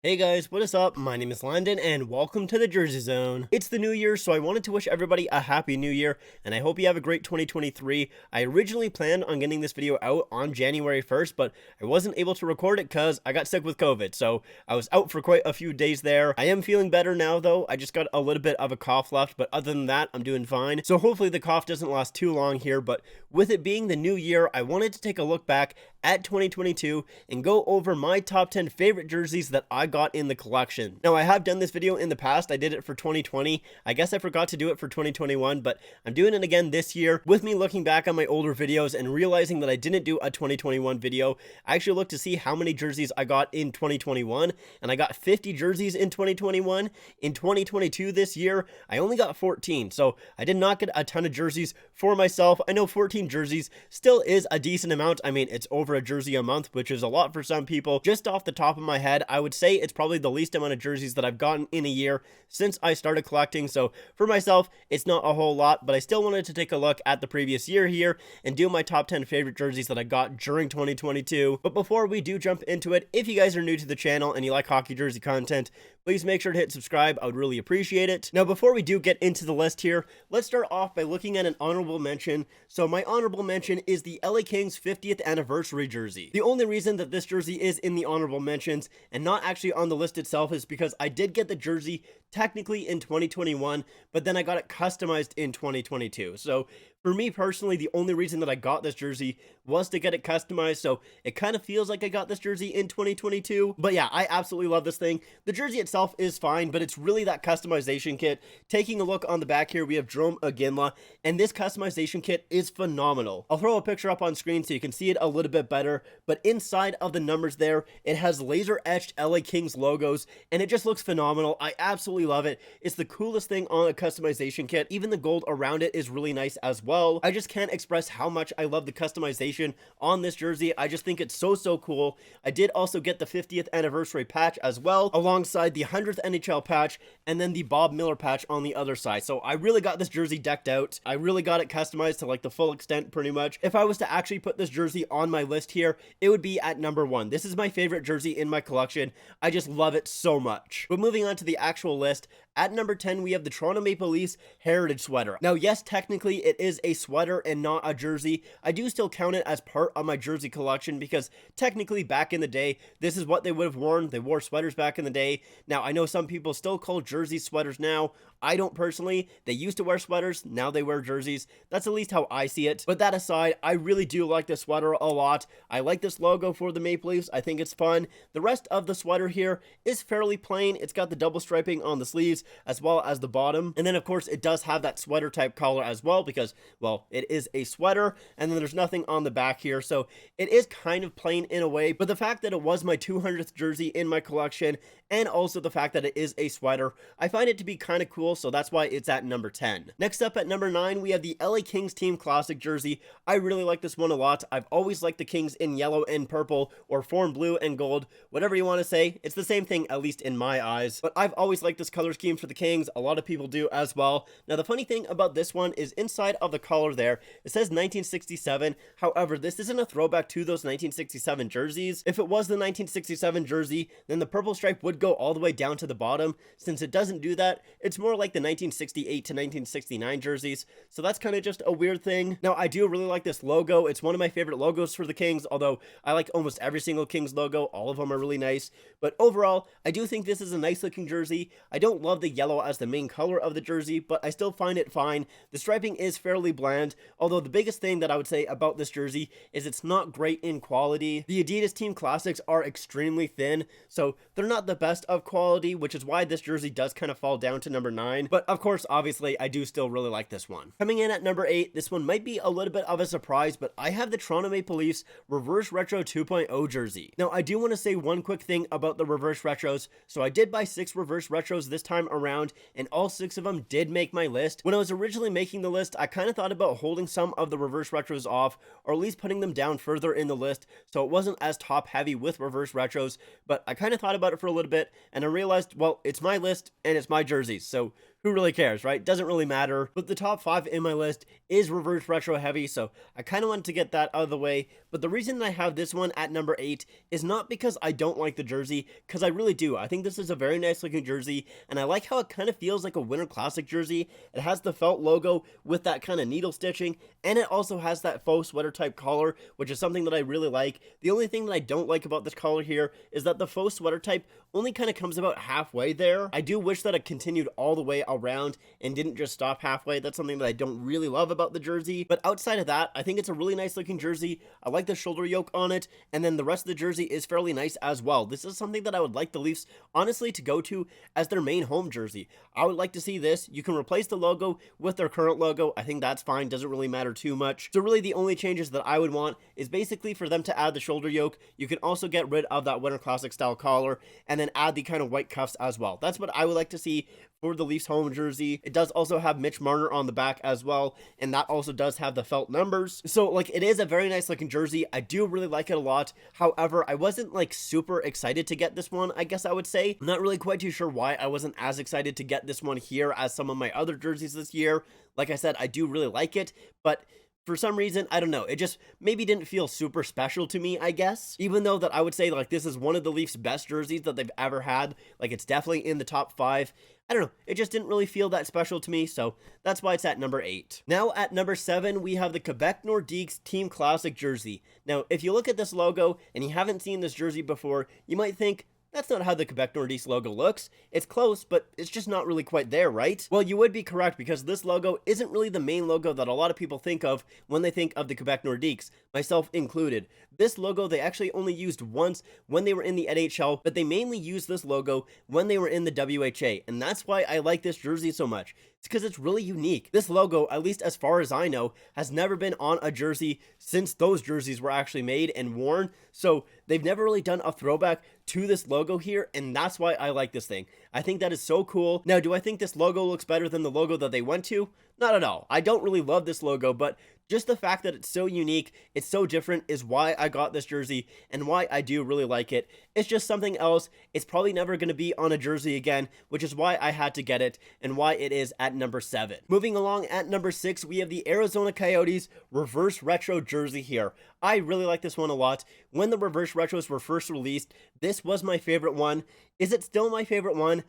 Hey guys, what is up? My name is Landon and welcome to the Jersey Zone. It's the new year, so I wanted to wish everybody a happy new year and I hope you have a great 2023. I originally planned on getting this video out on January 1st, but I wasn't able to record it because I got sick with COVID, so I was out for quite a few days there. I am feeling better now though. I just got a little bit of a cough left, but other than that, I'm doing fine. So hopefully the cough doesn't last too long here, but with it being the new year, I wanted to take a look back at 2022 and go over my top 10 favorite jerseys that I got in the collection. Now, I have done this video in the past. I did it for 2020. I guess I forgot to do it for 2021, but I'm doing it again this year. With me looking back on my older videos and realizing that I didn't do a 2021 video, I actually looked to see how many jerseys I got in 2021, and I got 50 jerseys in 2021. In 2022 this year, I only got 14, so I did not get a ton of jerseys for myself. I know 14 jerseys still is a decent amount. I mean, it's over a jersey a month, which is a lot for some people. Just off the top of my head, I would say it's probably the least amount of jerseys that I've gotten in a year since I started collecting. So for myself, it's not a whole lot, but I still wanted to take a look at the previous year here and do my top 10 favorite jerseys that I got during 2022. But before we do jump into it, if you guys are new to the channel and you like hockey jersey content, please make sure to hit subscribe. I would really appreciate it. Now, before we do get into the list here, let's start off by looking at an honorable mention. So my honorable mention is the LA Kings 50th anniversary jersey. The only reason that this jersey is in the honorable mentions and not actually on the list itself is because I did get the jersey technically in 2021, but then I got it customized in 2022. So for me personally, the only reason that I got this jersey was to get it customized, so it kind of feels like I got this jersey in 2022. But yeah, I absolutely love this thing. The jersey itself is fine, but it's really that customization kit. Taking a look on the back here, we have Jarome Iginla, and this customization kit is phenomenal. I'll throw a picture up on screen so you can see it a little bit better, but inside of the numbers there, it has laser-etched LA Kings logos, and it just looks phenomenal. I absolutely love it. It's the coolest thing on a customization kit. Even the gold around it is really nice as well. I just can't express how much I love the customization on this jersey. I just think it's so cool. I did also get the 50th anniversary patch as well, alongside the 100th NHL patch, and then the Bob Miller patch on the other side. So I really got this jersey decked out. I really got it customized to like the full extent pretty much. If I was to actually put this jersey on my list here, it would be at number 1. This is my favorite jersey in my collection. I just love it so much. But moving on to the actual list, at number 10, we have the Toronto Maple Leafs Heritage Sweater. Now, yes, technically it is a sweater and not a jersey. I do still count it as part of my jersey collection because technically back in the day, this is what they would have worn. They wore sweaters back in the day. Now, I know some people still call jerseys sweaters now. I don't personally. They used to wear sweaters. Now they wear jerseys. That's at least how I see it. But that aside, I really do like this sweater a lot. I like this logo for the Maple Leafs. I think it's fun. The rest of the sweater here is fairly plain. It's got the double striping on the sleeves as well as the bottom. And then of course it does have that sweater type collar as well because, well, it is a sweater, and then there's nothing on the back here. So it is kind of plain in a way, but the fact that it was my 200th jersey in my collection and also the fact that it is a sweater, I find it to be kind of cool, so that's why it's at number 10. Next up at number 9, we have the LA Kings Team Classic jersey. I really like this one a lot. I've always liked the Kings in yellow and purple, or form blue and gold, whatever you want to say. It's the same thing, at least in my eyes, but I've always liked this color scheme for the Kings. A lot of people do as well. Now, the funny thing about this one is inside of the collar there, it says 1967. However, this isn't a throwback to those 1967 jerseys. If it was the 1967 jersey, then the purple stripe would go all the way down to the bottom. Since it doesn't do that, it's more like the 1968 to 1969 jerseys. So that's kind of just a weird thing. Now, I do really like this logo. It's one of my favorite logos for the Kings, although I like almost every single Kings logo. All of them are really nice. But overall, I do think this is a nice looking jersey. I don't love the yellow as the main color of the jersey, but I still find it fine. The striping is fairly bland, although the biggest thing that I would say about this jersey is it's not great in quality. The Adidas Team Classics are extremely thin, so they're not the best of quality, which is why this jersey does kind of fall down to number 9. But of course, obviously, I do still really like this one. Coming in at number 8, this one might be a little bit of a surprise, but I have the Toronto Maple Leafs Reverse Retro 2.0 jersey. Now, I do want to say one quick thing about the Reverse Retros. So I did buy 6 Reverse Retros this time around, and all 6 of them did make my list. When I was originally making the list, I kind of thought about holding some of the Reverse Retros off, or at least putting them down further in the list, so it wasn't as top heavy with Reverse Retros, but I kind of thought about it for a little bit, and I realized, well, it's my list, and it's my jerseys, so who really cares, right? Doesn't really matter. But the top 5 in my list is reverse retro heavy, so I kind of wanted to get that out of the way. But the reason I have this one at number 8 is not because I don't like the jersey, because I really do. I think this is a very nice looking jersey, and I like how it kind of feels like a Winter Classic jersey. It has the felt logo with that kind of needle stitching, and it also has that faux sweater type collar, which is something that I really like. The only thing that I don't like about this collar here is that the faux sweater type only kind of comes about halfway there. I do wish that it continued all the way around and didn't just stop halfway. That's something that I don't really love about the jersey. But outside of that, I think it's a really nice looking jersey. I like the shoulder yoke on it, and then the rest of the jersey is fairly nice as well. This is something that I would like the Leafs honestly to go to as their main home jersey. I would like to see this. You can replace the logo with their current logo. I think that's fine. Doesn't really matter too much. So really the only changes that I would want is basically for them to add the shoulder yoke. You can also get rid of that Winter Classic style collar and then add the kind of white cuffs as well. That's what I would like to see for the Leafs home jersey. It does also have Mitch Marner on the back as well, and that also does have the felt numbers. So like, it is a very nice looking jersey. I do really like it a lot. However, I wasn't like super excited to get this one, I guess I would say. I'm not really quite too sure why I wasn't as excited to get this one here as some of my other jerseys this year. Like I said, I do really like it, but for some reason, I don't know, it just maybe didn't feel super special to me, I guess. Even though that I would say like this is one of the Leafs' best jerseys that they've ever had. Like, it's definitely in the top 5. I don't know, it just didn't really feel that special to me, so that's why it's at number 8. Now at number 7, we have the Quebec Nordiques Team Classic jersey. Now, if you look at this logo and you haven't seen this jersey before, you might think, that's not how the Quebec Nordiques logo looks. It's close, but it's just not really quite there, right? Well, you would be correct, because this logo isn't really the main logo that a lot of people think of when they think of the Quebec Nordiques, myself included. This logo they actually only used once when they were in the NHL, but they mainly used this logo when they were in the WHA, and that's why I like this jersey so much. It's because it's really unique. This logo, at least as far as I know, has never been on a jersey since those jerseys were actually made and worn, so they've never really done a throwback to this logo here, and that's why I like this thing. I think that is so cool. Now, do I think this logo looks better than the logo that they went to? Not at all. I don't really love this logo, but just the fact that it's so unique, it's so different, is why I got this jersey and why I do really like it. It's just something else. It's probably never going to be on a jersey again, which is why I had to get it and why it is at number 7. Moving along at number 6, we have the Arizona Coyotes reverse retro jersey here. I really like this one a lot. When the reverse retros were first released, this was my favorite one. Is it still my favorite one?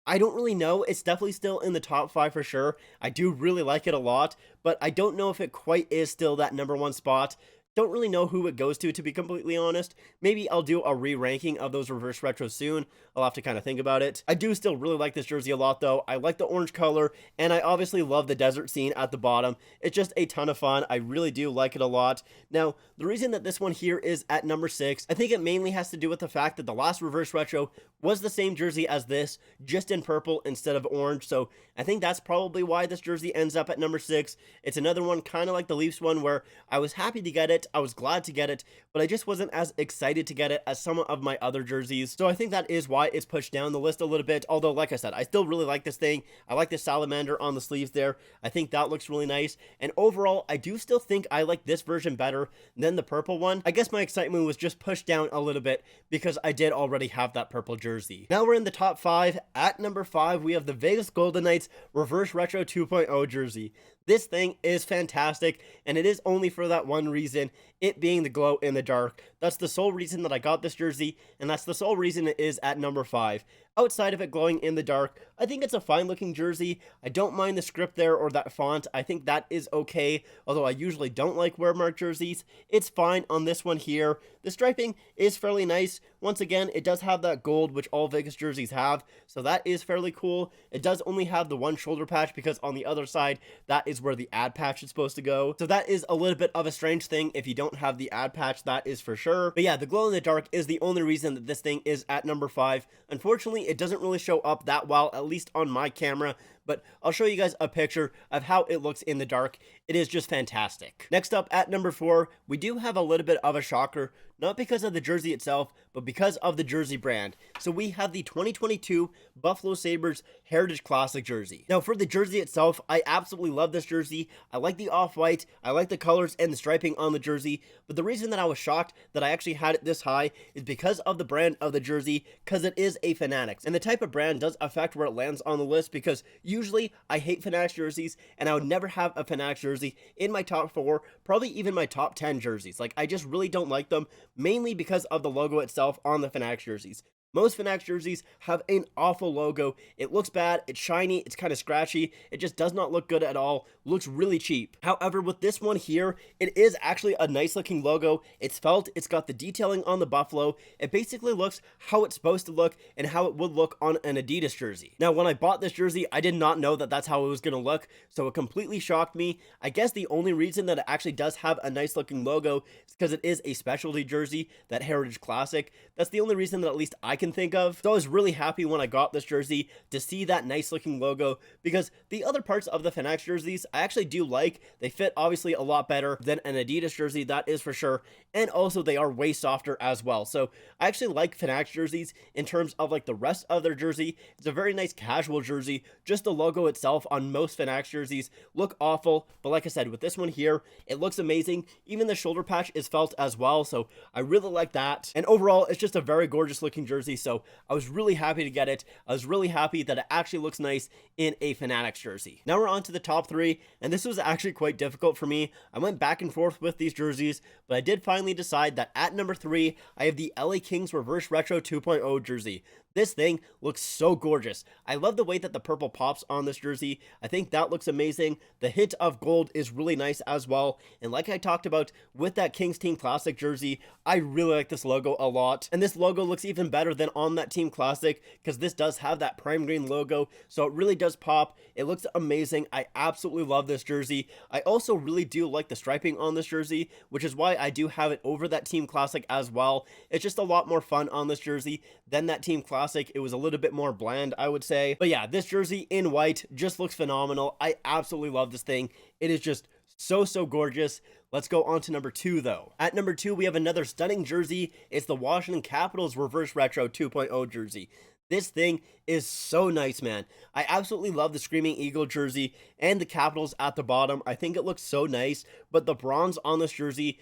I don't really know. It's definitely still in the top 5 for sure. I do really like it a lot, but I don't know if it quite is still that number 1 spot. Don't really know who it goes to be completely honest. Maybe I'll do a re-ranking of those reverse retros soon. I'll have to kind of think about it. I do still really like this jersey a lot though. I like the orange color, and I obviously love the desert scene at the bottom. It's just a ton of fun. I really do like it a lot. Now, the reason that this one here is at number 6, I think it mainly has to do with the fact that the last reverse retro was the same jersey as this, just in purple instead of orange. So I think that's probably why this jersey ends up at number 6. It's another one kind of like the Leafs one where I was happy to get it. I was glad to get it, but I just wasn't as excited to get it as some of my other jerseys. So I think that is why it's pushed down the list a little bit. Although, like I said, I still really like this thing. I like the salamander on the sleeves there. I think that looks really nice. And overall, I do still think I like this version better than the purple one. I guess my excitement was just pushed down a little bit because I did already have that purple jersey. Now we're in the top 5. At number 5, we have the Vegas Golden Knights Reverse Retro 2.0 jersey. This thing is fantastic, and it is only for that one reason, it being the glow in the dark. That's the sole reason that I got this jersey, and that's the sole reason it is at number 5. Outside of it glowing in the dark, I think it's a fine looking jersey. I don't mind the script there or that font. I think that is okay, although I usually don't like wear mark jerseys. It's fine on this one here. The striping is fairly nice. Once again, it does have that gold, which all Vegas jerseys have, so that is fairly cool. It does only have the one shoulder patch because on the other side, that is where the ad patch is supposed to go. So that is a little bit of a strange thing if you don't have the ad patch, that is for sure. But yeah, the glow in the dark is the only reason that this thing is at number 5. Unfortunately, it doesn't really show up that well, at least on my camera, but I'll show you guys a picture of how it looks in the dark. It is just fantastic. Next up at number 4, we do have a little bit of a shocker, not because of the jersey itself, but because of the jersey brand. So we have the 2022 Buffalo Sabres Heritage Classic jersey. Now for the jersey itself, I absolutely love this jersey. I like the off-white, I like the colors and the striping on the jersey, but the reason that I was shocked that I actually had it this high is because of the brand of the jersey, because it is a Fanatics. And the type of brand does affect where it lands on the list, because usually I hate Fanatics jerseys, and I would never have a Fanatics jersey in my top 4, probably even my top 10 jerseys. Like, I just really don't like them, mainly because of the logo itself on the Fanatics jerseys. Most Fanatics jerseys have an awful logo. It looks bad, it's shiny, it's kind of scratchy, it just does not look good at all, looks really cheap. However, with this one here, it is actually a nice looking logo. It's felt, it's got the detailing on the buffalo. It basically looks how it's supposed to look and how it would look on an Adidas jersey. Now, when I bought this jersey, I did not know that that's how it was going to look, so it completely shocked me. I guess the only reason that it actually does have a nice looking logo is because it is a specialty jersey, that Heritage Classic. That's the only reason that at least I can think of. So I was really happy when I got this jersey to see that nice looking logo, because the other parts of the Fanatics jerseys I actually do like. They fit obviously a lot better than an Adidas jersey, that is for sure, and also they are way softer as well. So I actually like Fanatics jerseys in terms of like the rest of their jersey. It's a very nice casual jersey. Just the logo itself on most Fanatics jerseys look awful, but like I said, with this one here, it looks amazing. Even the shoulder patch is felt as well, so I really like that. And overall, it's just a very gorgeous looking jersey, so I was really happy to get it. I was really happy that it actually looks nice in a Fanatics jersey. Now we're on to the top 3, and this was actually quite difficult for me. I went back and forth with these jerseys, but I did finally decide that at number 3, I have the LA Kings Reverse Retro 2.0 jersey. This thing looks so gorgeous. I love the way that the purple pops on this jersey. I think that looks amazing. The hint of gold is really nice as well. And like I talked about with that Kings Team Classic jersey, I really like this logo a lot. And this logo looks even better than on that Team Classic, because this does have that prime green logo. So it really does pop. It looks amazing. I absolutely love this jersey. I also really do like the striping on this jersey, which is why I do have it over that Team Classic as well. It's just a lot more fun on this jersey than that Team Classic. It was a little bit more bland, I would say. But yeah, this jersey in white just looks phenomenal. I absolutely love this thing. It is just so gorgeous. Let's go on to number 2 though. At number 2, we have another stunning jersey. It's the Washington Capitals Reverse Retro 2.0 jersey. This thing is so nice, man. I absolutely love the Screaming Eagle jersey and the Capitals at the bottom. I think it looks so nice, but the bronze on this jersey,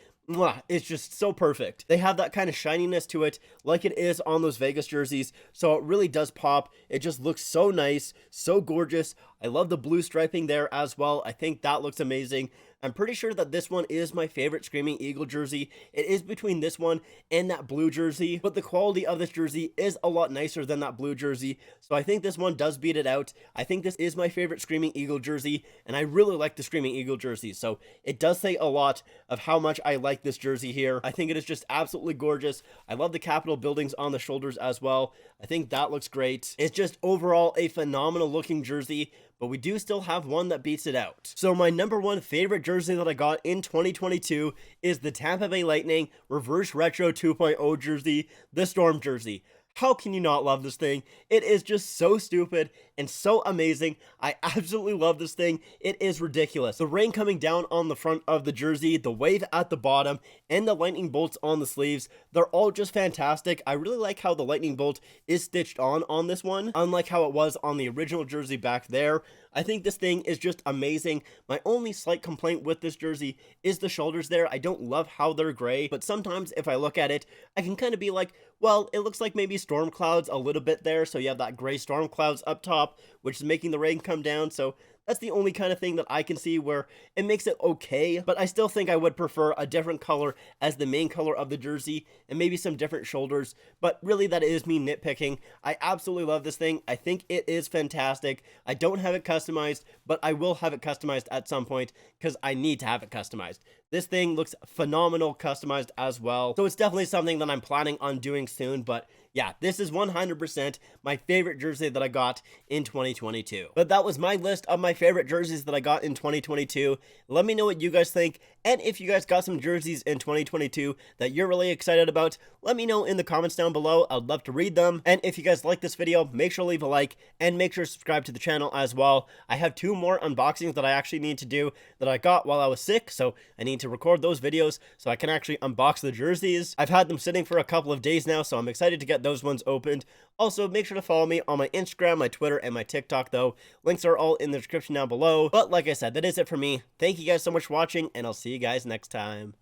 it's just so perfect. They have that kind of shininess to it like it is on those Vegas jerseys, so it really does pop. It just looks so nice, so gorgeous. I love the blue striping there as well. I think that looks amazing. I'm pretty sure that this one is my favorite Screaming Eagle jersey. It is between this one and that blue jersey, but the quality of this jersey is a lot nicer than that blue jersey, so I think this one does beat it out. I think this is my favorite Screaming Eagle jersey, and I really like the Screaming Eagle jersey, so it does say a lot of how much I like this jersey here. I think it is just absolutely gorgeous. I love the Capitol buildings on the shoulders as well. I think that looks great. It's just overall a phenomenal looking jersey, but we do still have one that beats it out. So my number 1 favorite jersey that I got in 2022 is the Tampa Bay Lightning Reverse Retro 2.0 jersey, the Storm jersey. How can you not love this thing? It is just so stupid and so amazing. I absolutely love this thing. It is ridiculous. The rain coming down on the front of the jersey, the wave at the bottom, and the lightning bolts on the sleeves, they're all just fantastic. I really like how the lightning bolt is stitched on this one, unlike how it was on the original jersey back there. I think this thing is just amazing. My only slight complaint with this jersey is the shoulders there. I don't love how they're gray, but sometimes if I look at it, I can kind of be like, well, it looks like maybe storm clouds a little bit there, so you have that gray storm clouds up top, which is making the rain come down, so that's the only kind of thing that I can see where it makes it okay, but I still think I would prefer a different color as the main color of the jersey and maybe some different shoulders, but really that is me nitpicking. I absolutely love this thing. I think it is fantastic. I don't have it customized, but I will have it customized at some point because I need to have it customized. This thing looks phenomenal customized as well, so it's definitely something that I'm planning on doing soon, but yeah, this is 100% my favorite jersey that I got in 2022. But that was my list of my favorite jerseys that I got in 2022. Let me know what you guys think, and if you guys got some jerseys in 2022 that you're really excited about, let me know in the comments down below. I'd love to read them. And if you guys like this video, make sure to leave a like and make sure to subscribe to the channel as well. I have 2 more unboxings that I actually need to do that I got while I was sick, so I need to record those videos so I can actually unbox the jerseys. I've had them sitting for a couple of days now, so I'm excited to get those ones opened. Also, make sure to follow me on my Instagram, my Twitter, and my TikTok though. Links are all in the description down below. But like I said, that is it for me. Thank you guys so much for watching, and I'll see you guys next time.